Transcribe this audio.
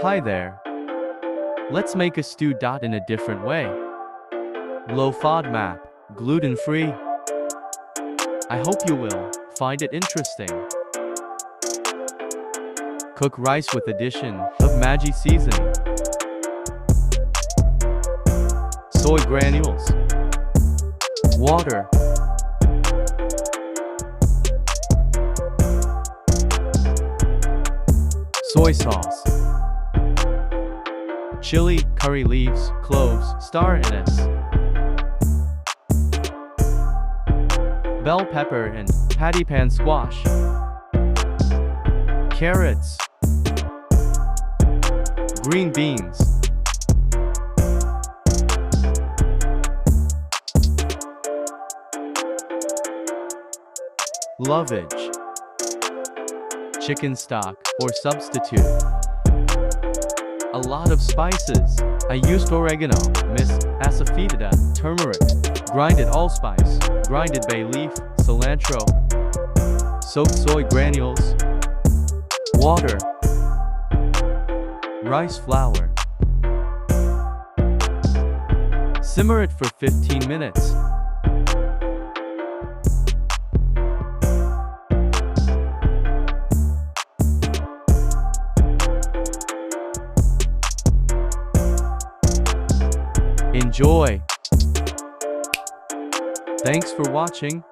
Hi there. Let's make a stew in a different way. Lowfodmap, gluten-free. I hope you will find it interesting. Cook rice with addition of Maggi seasoning, soy granules, water, soy sauce, chili, curry leaves, cloves, star anise, bell pepper and patty pan squash, carrots, green beans, lovage, chicken stock or substitute, a lot of spices. I used oregano, asafoetida, turmeric, grinded allspice, grinded bay leaf, cilantro, soaked soy granules, water, rice flour. Simmer it for 15 minutes. Enjoy! Thanks for watching.